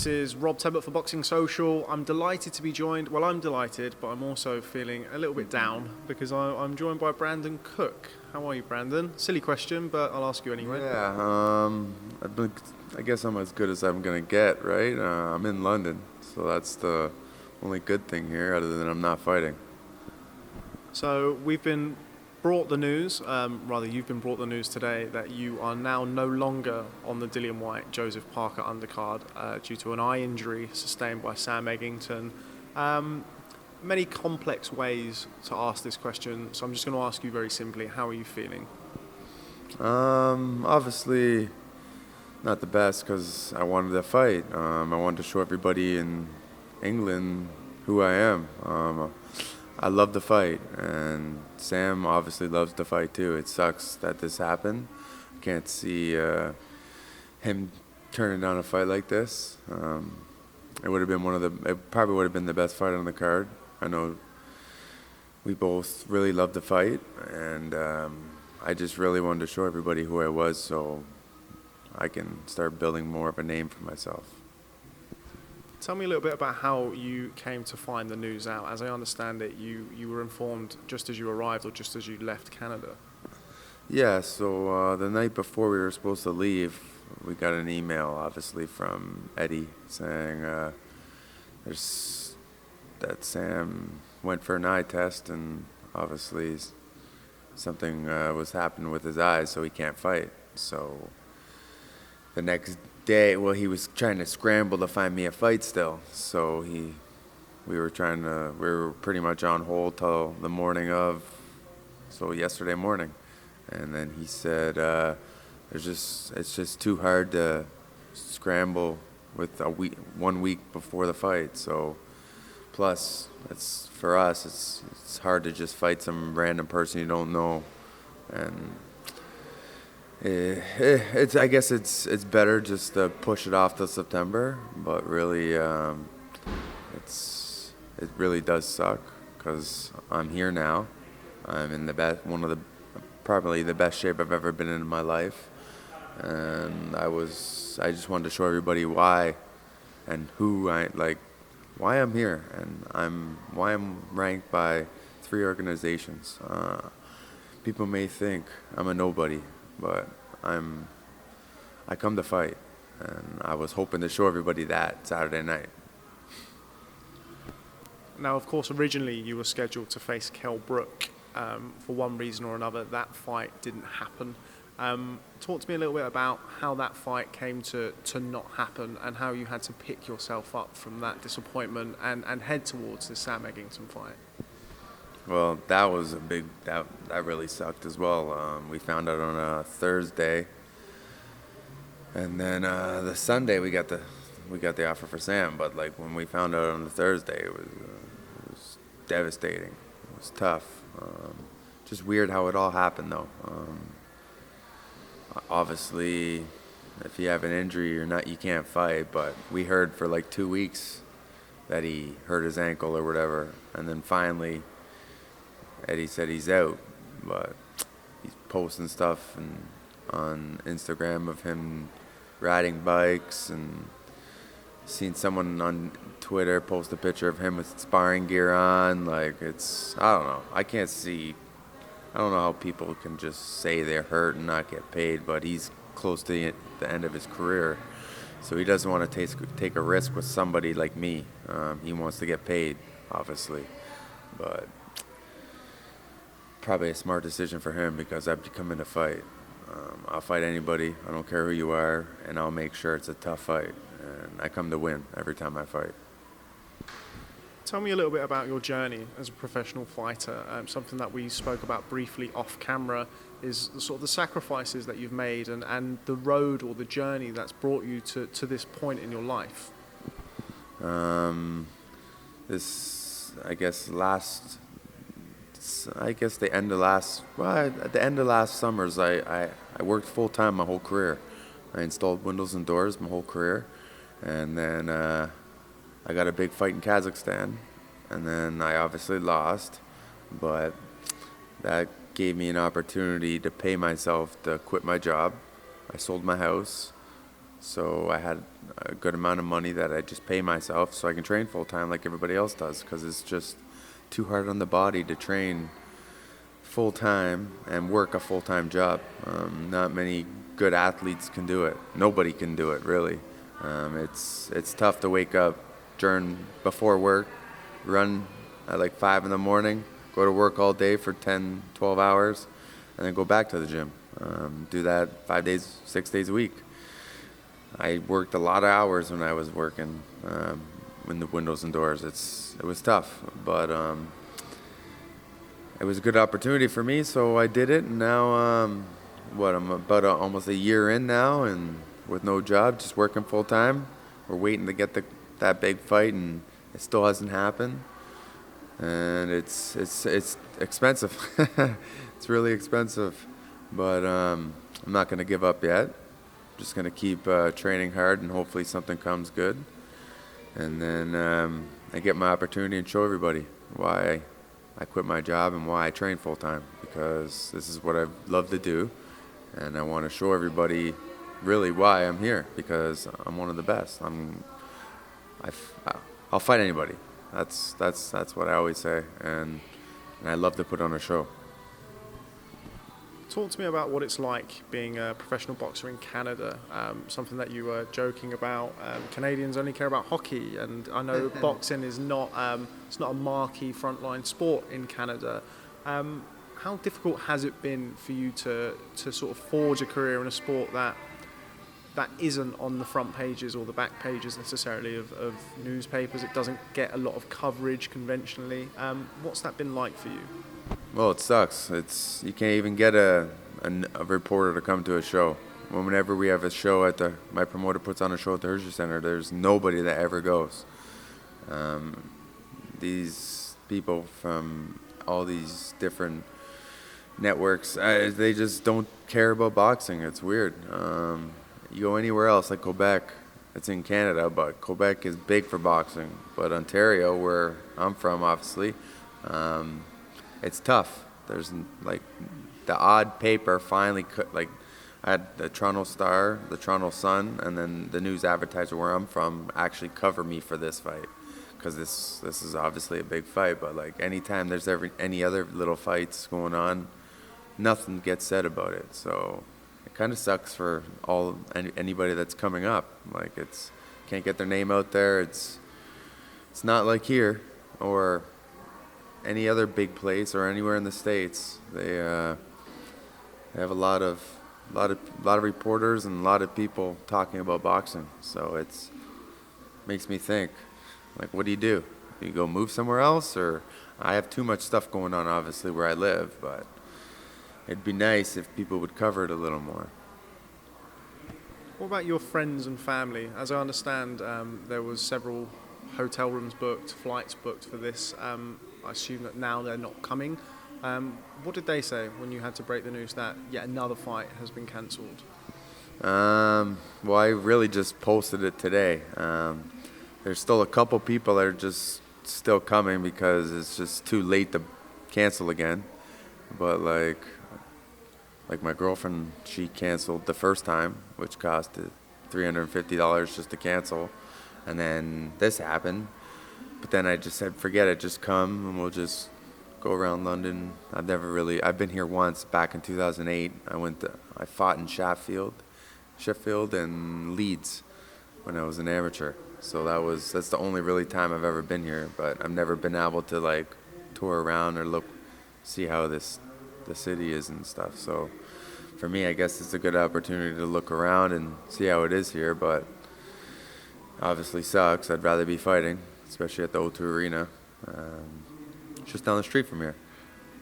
This is Rob Tebbutt for Boxing Social. I'm delighted to be joined. Well, I'm delighted, but I'm also feeling a little bit down because I'm joined by Brandon Cook. How are you, Brandon? Silly question, but I'll ask you anyway. Yeah, I guess I'm as good as I'm going to get, right? I'm in London, so that's the only good thing here, other than I'm not fighting. So we've been brought the news, you've been brought the news today that you are now no longer on the Dillian Whyte Joshua-Povetkin undercard due to an eye injury sustained by Sam Eggington. Many complex ways to ask this question, so I'm just going to ask you very simply, how are you feeling? Obviously not the best because I wanted to fight. I wanted to show everybody in England who I am. I love the fight, and Sam obviously loves the fight too. It sucks that this happened. I can't see him turning down a fight like this. It would have been it probably would have been the best fight on the card. I know we both really loved the fight, and I just really wanted to show everybody who I was so I can start building more of a name for myself. Tell me a little bit about how you came to find the news out. As I understand it, you were informed just as you arrived or just as you left Canada. Yeah, so the night before we were supposed to leave, we got an email, obviously, from Eddie saying that Sam went for an eye test and obviously something was happening with his eyes, so he can't fight. So the next day, well, he was trying to scramble to find me a fight still. So we were pretty much on hold till the morning of, so yesterday morning. And then he said, it's just too hard to scramble with 1 week before the fight. So plus, for us, it's hard to just fight some random person you don't know. And I guess it's better just to push it off till September, but really it really does suck because I'm here now. I'm in probably the best shape I've ever been in my life, and I just wanted to show everybody why and why I'm here, and why I'm ranked by 3 organizations. People may think I'm a nobody, but I come to fight, and I was hoping to show everybody that Saturday night. Now, of course, originally you were scheduled to face Brook. For one reason or another, that fight didn't happen. Talk to me a little bit about how that fight came to not happen and how you had to pick yourself up from that disappointment and head towards the Sam Eggington fight. Well, that was that really sucked as well. We found out on a Thursday, and then the Sunday we got the offer for Sam. But when we found out on the Thursday, it was devastating. It was tough. Just weird how it all happened, though. Obviously, if you have an injury, you can't fight. But we heard for 2 weeks that he hurt his ankle or whatever, and then finally Eddie said he's out, but he's posting stuff on Instagram of him riding bikes, and seen someone on Twitter post a picture of him with sparring gear on. I don't know. I don't know how people can just say they're hurt and not get paid, but he's close to the end of his career, so he doesn't want to take a risk with somebody like me. He wants to get paid, obviously, but probably a smart decision for him because I've come in to fight. I'll fight anybody. I don't care who you are, and I'll make sure it's a tough fight. And I come to win every time I fight. Tell me a little bit about your journey as a professional fighter. Something that we spoke about briefly off camera is sort of the sacrifices that you've made and the road or the journey that's brought you to this point in your life. At the end of last summers, I worked full time my whole career. I installed windows and doors my whole career, and then I got a big fight in Kazakhstan, and then I obviously lost, but that gave me an opportunity to pay myself to quit my job. I sold my house, So I had a good amount of money that I just pay myself so I can train full time like everybody else does, because it's just too hard on the body to train full time and work a full time job. Not many good athletes can do it. Nobody can do it, really. It's tough to wake up before work, run at like 5 in the morning, go to work all day for 10, 12 hours, and then go back to the gym. Do that 5 days, 6 days a week. I worked a lot of hours when I was working in the windows and doors. It was tough, but it was a good opportunity for me, so I did it. And now, I'm about almost a year in now, and with no job, just working full time. We're waiting to get that big fight, and it still hasn't happened. And it's expensive. It's really expensive, but I'm not going to give up yet. Just going to keep training hard, and hopefully something comes good. And then I get my opportunity and show everybody why I quit my job and why I train full time, because this is what I love to do, and I want to show everybody really why I'm here, because I'm one of the best. I'll fight anybody. That's what I always say, and I love to put on a show. Talk to me about what it's like being a professional boxer in Canada. Something that you were joking about. Canadians only care about hockey, and I know boxing is not it's not a marquee frontline sport in Canada. How difficult has it been for you to sort of forge a career in a sport that isn't on the front pages or the back pages necessarily of newspapers? It doesn't get a lot of coverage conventionally. What's that been like for you? Well, it sucks. You can't even get a reporter to come to a show. Whenever we have a show my promoter puts on a show at the Hershey Center, there's nobody that ever goes. These people from all these different networks, they just don't care about boxing. It's weird. You go anywhere else, like Quebec, it's in Canada, but Quebec is big for boxing. But Ontario, where I'm from, obviously, it's tough. There's like the odd paper finally I had the Toronto Star, the Toronto Sun, and then the news advertiser where I'm from actually cover me for this fight, because this is obviously a big fight. But like anytime there's any other little fights going on, nothing gets said about it. So it kind of sucks for anybody that's coming up. Like can't get their name out there. It's not like here or any other big place or anywhere in the States. They have a lot of reporters and a lot of people talking about boxing. So it makes me think, like, what do? You go move somewhere else? Or I have too much stuff going on, obviously, where I live, but it'd be nice if people would cover it a little more. What about your friends and family? As I understand, there was several hotel rooms booked, flights booked for this. I assume that now they're not coming. What did they say when you had to break the news that yet another fight has been cancelled? Well, I really just posted it today. There's still a couple people that are just still coming because it's just too late to cancel again. But like my girlfriend, she canceled the first time, which cost $350 just to cancel. And then this happened. But then I just said, forget it, just come and we'll just go around London. I've been here once back in 2008. I fought in Sheffield and Leeds when I was an amateur. So that's the only really time I've ever been here. But I've never been able to like tour around or see how the city is and stuff. So for me, I guess it's a good opportunity to look around and see how it is here. But obviously sucks. I'd rather be fighting, especially at the O2 Arena. It's just down the street from here.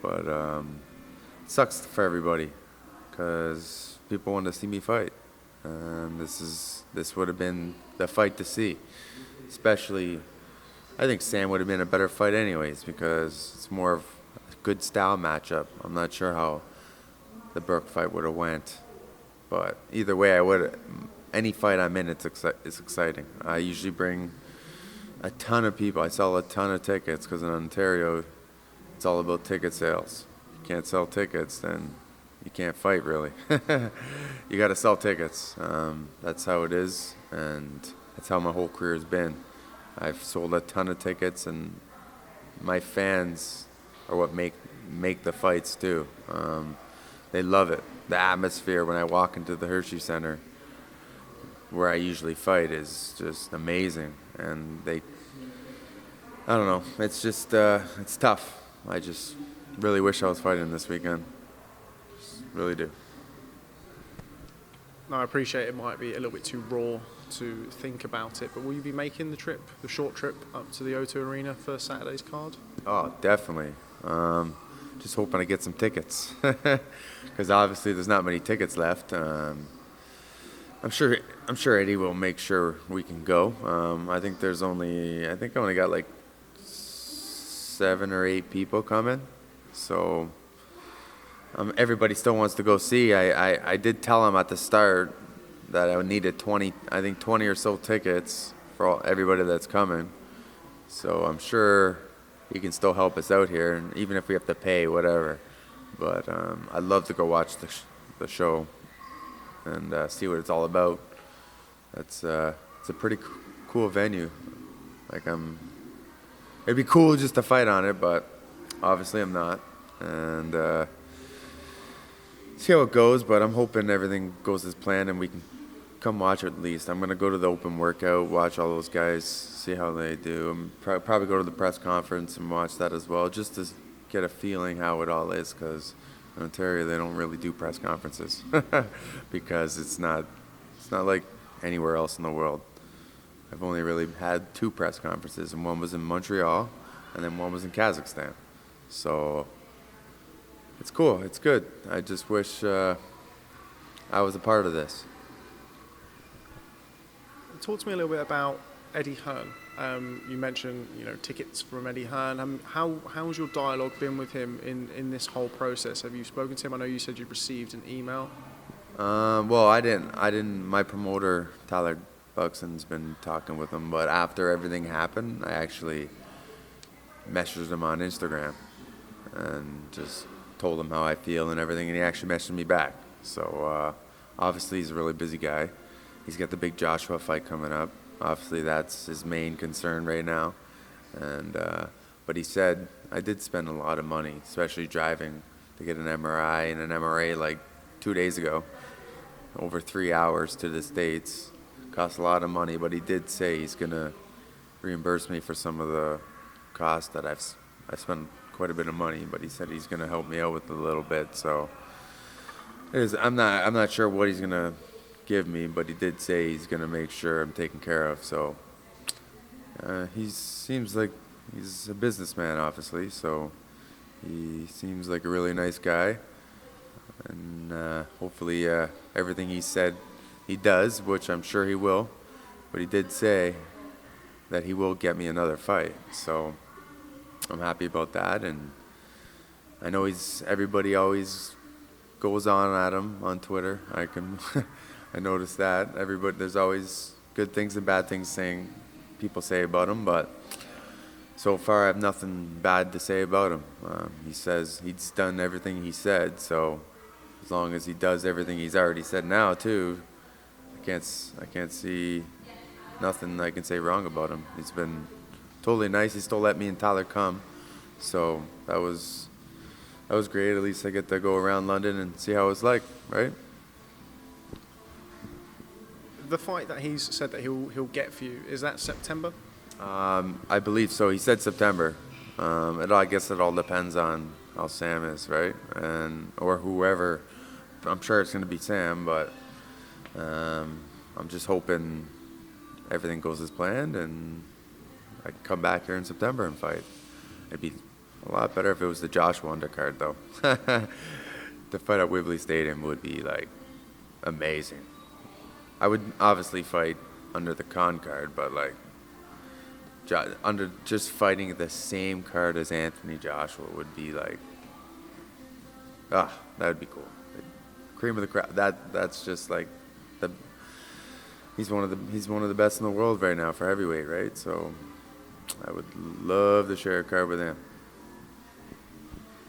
But it sucks for everybody because people want to see me fight. This would have been the fight to see. Especially, I think Sam would have been a better fight anyways because it's more of a good style matchup. I'm not sure how the Brook fight would have went. But either way, any fight I'm in, it's exciting. I usually bring a ton of people. I sell a ton of tickets because in Ontario, it's all about ticket sales. If you can't sell tickets, then you can't fight really. You got to sell tickets. That's how it is, and that's how my whole career has been. I've sold a ton of tickets, and my fans are what make the fights too. They love it. The atmosphere when I walk into the Hershey Center, where I usually fight, is just amazing, and I don't know. It's just it's tough. I just really wish I was fighting this weekend. Just really do. No, I appreciate it might be a little bit too raw to think about it, but will you be making the short trip up to the O2 Arena for Saturday's card? Oh, definitely. Just hoping I get some tickets, because obviously there's not many tickets left. I'm sure Eddie will make sure we can go. I think I only got like 7 or 8 people coming, so everybody still wants to go see. I did tell him at the start that I needed 20 or so tickets for everybody that's coming. So I'm sure he can still help us out here, and even if we have to pay, whatever. But I'd love to go watch the show and see what it's all about. It's a pretty cool venue. It'd be cool just to fight on it, but obviously I'm not. And see how it goes, but I'm hoping everything goes as planned and we can come watch it at least. I'm going to go to the open workout, watch all those guys, see how they do. I'm probably go to the press conference and watch that as well, just to get a feeling how it all is, because in Ontario they don't really do press conferences because it's not like anywhere else in the world. I've only really had 2 press conferences, and one was in Montreal and then one was in Kazakhstan. So it's cool. It's good. I just wish I was a part of this. Talk to me a little bit about Eddie Hearn. You mentioned, tickets from Eddie Hearn. How's your dialogue been with him in this whole process? Have you spoken to him? I know you said you received an email. Well, I didn't. My promoter, Tyler Buxton's been talking with him, but after everything happened, I actually messaged him on Instagram and just told him how I feel and everything, and he actually messaged me back. So obviously he's a really busy guy. He's got the big Joshua fight coming up. Obviously that's his main concern right now. And but he said, I did spend a lot of money, especially driving to get an MRI and an MRA like 2 days ago, over 3 hours to the States. Cost a lot of money, but he did say he's going to reimburse me for some of the costs that I spent quite a bit of money, but he said he's going to help me out with a little bit. So I'm not sure what he's going to give me, but he did say he's going to make sure I'm taken care of. So he seems like he's a businessman, obviously, so he seems like a really nice guy, and hopefully everything he said he does, which I'm sure he will. But he did say that he will get me another fight, so I'm happy about that. And I know everybody always goes on at him on Twitter. I noticed that. There's always good things and bad things people say about him, but so far I have nothing bad to say about him. He says he's done everything he said, so as long as he does everything he's already said now too, I can't see nothing I can say wrong about him. He's been totally nice. He still let me and Tyler come, so that was great. At least I get to go around London and see how it's like, right? The fight that he's said that he'll get for you, is that September? I believe so. He said September. I guess it all depends on how Sam is, right? Or whoever. I'm sure it's going to be Sam, but I'm just hoping everything goes as planned and I can come back here in September and fight. It'd be a lot better if it was the Joshua undercard, though. The fight at Wembley Stadium would be like amazing. I would obviously fight under the con card, but like under just fighting the same card as Anthony Joshua would be like, that would be cool. Cream of the crop. That's just like he's one of the best in the world right now for heavyweight, right? So I would love to share a card with him.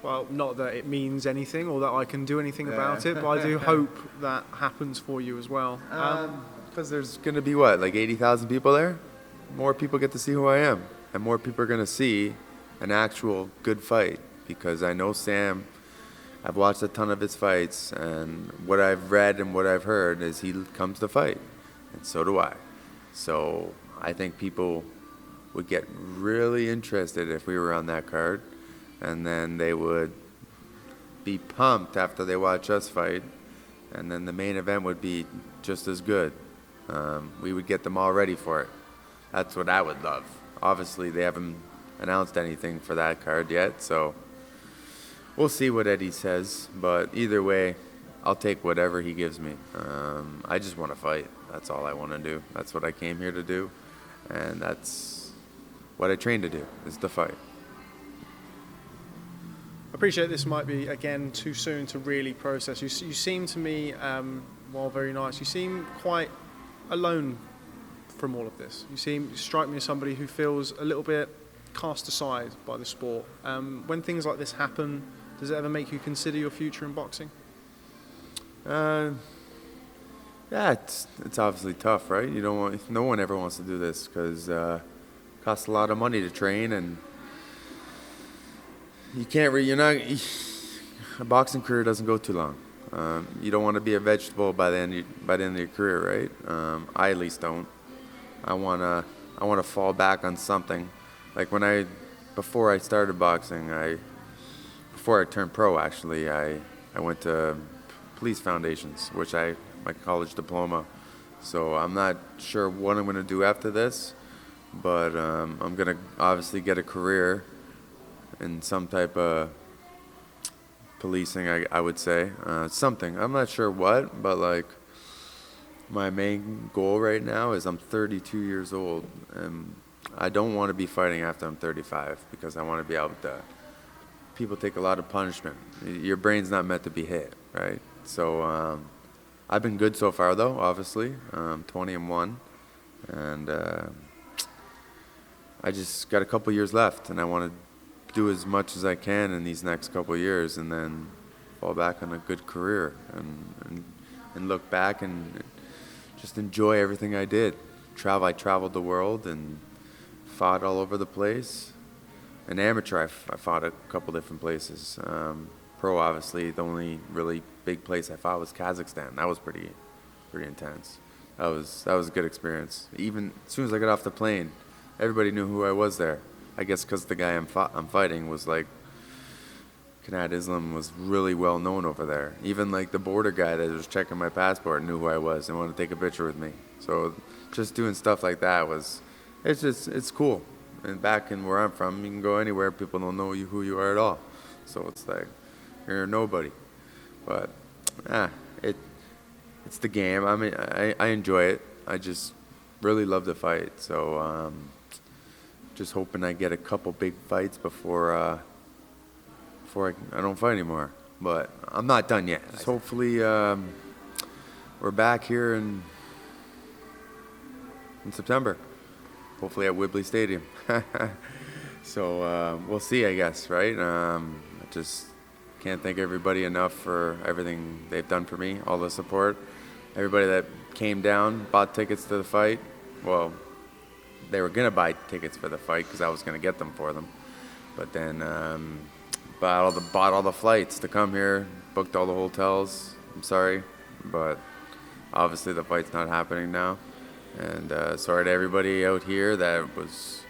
Well, not that it means anything or that I can do anything about it, but I do hope that happens for you as well. Because there's going to be, what, like 80,000 people there? More people get to see who I am. And more people are going to see an actual good fight. Because I know Sam, I've watched a ton of his fights, and what I've read and what I've heard is he comes to fight. And so do I. So I think people would get really interested if we were on that card. And then they would be pumped after they watch us fight. And then the main event would be just as good. We would get them all ready for it. That's what I would love. Obviously, they haven't announced anything for that card yet, so we'll see what Eddie says. But either way, I'll take whatever he gives me. I just want to fight. That's all I want to do. That's what I came here to do. And that's what I trained to do, is to fight. I appreciate this might be, again, too soon to really process. You seem to me, while very nice, you seem quite alone from all of this. You strike me as somebody who feels a little bit cast aside by the sport. When things like this happen, does it ever make you consider your future in boxing? Yeah, it's obviously tough, right? No one ever wants to do this because it costs a lot of money to train, and you can't. A boxing career doesn't go too long. You don't want to be a vegetable by the end of your career, right? I at least don't. I wanna fall back on something. Like before I started boxing, before I turned pro, actually, I went to police foundations, which my college diploma. So I'm not sure what I'm gonna do after this, but I'm gonna obviously get a career in some type of policing, I would say. Something. I'm not sure what, but like my main goal right now is I'm 32 years old, and I don't want to be fighting after I'm 35 because I want to be able to. People take a lot of punishment. Your brain's not meant to be hit, right? So I've been good so far, though, obviously. 20-1. And I just got a couple years left, and I want to do as much as I can in these next couple years and then fall back on a good career and look back and just enjoy everything I did. I traveled the world and fought all over the place. An amateur, I fought a couple different places. Pro, obviously, the only really big place I fought was Kazakhstan. That was pretty intense. That was a good experience. Even as soon as I got off the plane, everybody knew who I was there. I guess because the guy I'm fighting was like, Kanat Islam was really well known over there. Even like the border guy that was checking my passport knew who I was and wanted to take a picture with me. So just doing stuff like that it's cool. And back in where I'm from, you can go anywhere, people don't know who you are at all. So it's like, you're nobody. But, it's the game. I mean, I enjoy it. I just really love to fight. So, just hoping I get a couple big fights before I don't fight anymore. But I'm not done yet. So hopefully, we're back here in September. Hopefully at Wembley Stadium. So we'll see, I guess, right? I just can't thank everybody enough for everything they've done for me, all the support. Everybody that came down, bought tickets to the fight. Well, they were going to buy tickets for the fight because I was going to get them for them. But then bought all the flights to come here, booked all the hotels. I'm sorry, but obviously the fight's not happening now. And sorry to everybody out here that was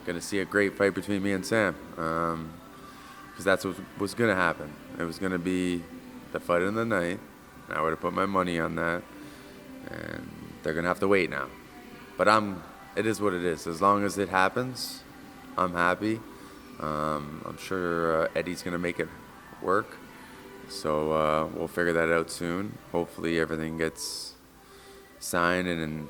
going to see a great fight between me and Sam. Because that's what was going to happen. It was going to be the fight of the night. And I would have put my money on that. And they're going to have to wait now. But it is what it is. As long as it happens, I'm happy. I'm sure Eddie's going to make it work. So we'll figure that out soon. Hopefully everything gets signed and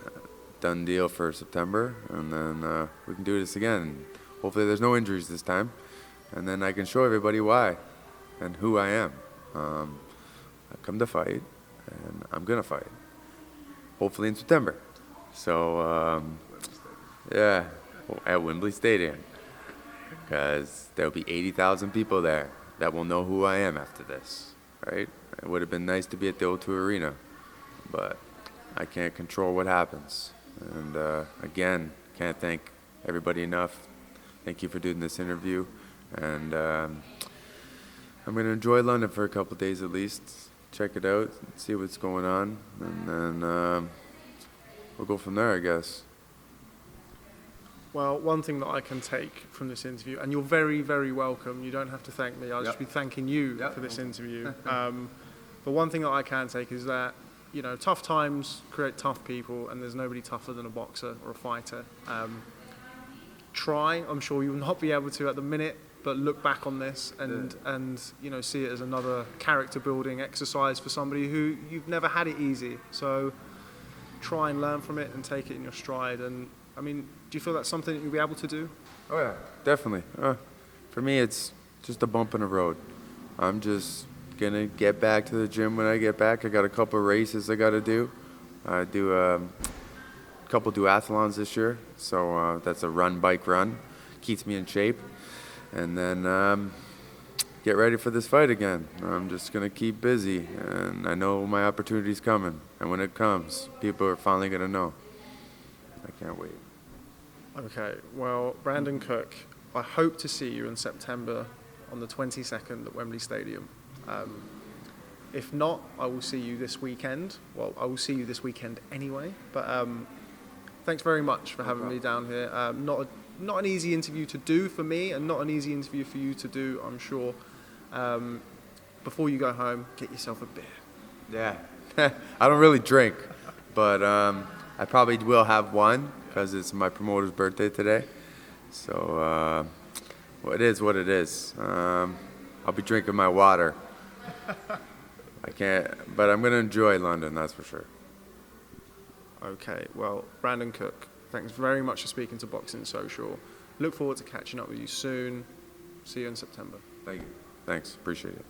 done deal for September, and then we can do this again. Hopefully there's no injuries this time, and then I can show everybody why and who I am. I come to fight, and I'm going to fight. Hopefully in September. So, at Wembley Stadium, because there'll be 80,000 people there, that will know who I am after this, right? It would have been nice to be at the O2 Arena, but I can't control what happens. And again, can't thank everybody enough. Thank you for doing this interview. And I'm going to enjoy London for a couple of days at least, check it out, see what's going on, and then we'll go from there, I guess. Well, one thing that I can take from this interview, and you're very, very welcome. You don't have to thank me. I'll just be thanking you for this interview. But one thing that I can take is that, you know, tough times create tough people, and there's nobody tougher than a boxer or a fighter. Try. I'm sure you will not be able to at the minute, but look back on this and you know, see it as another character building exercise for somebody who you've never had it easy. So try and learn from it and take it in your stride. And I mean, do you feel that's something that you'll be able to do? Oh yeah, definitely. For me, it's just a bump in the road. I'm just gonna get back to the gym when I get back. I got a couple of races I got to do. I do a couple duathlons this year, so that's a run, bike, run. Keeps me in shape. And then get ready for this fight again. I'm just gonna keep busy, and I know my opportunity's coming. And when it comes, people are finally gonna know. I can't wait. Okay, well, Brandon Cook, I hope to see you in September on the 22nd at Wembley Stadium. If not, I will see you this weekend. Well, I will see you this weekend anyway. But thanks very much for having me down here. Not an easy interview to do for me, and not an easy interview for you to do, I'm sure. Before you go home, get yourself a beer. Yeah. I don't really drink, but I probably will have one because it's my promoter's birthday today. So well, it is what it is. I'll be drinking my water. I can't, but I'm going to enjoy London, that's for sure. Okay, well, Brandon Cook, thanks very much for speaking to Boxing Social. Look forward to catching up with you soon. See you in September. Thank you. Thanks. Appreciate it.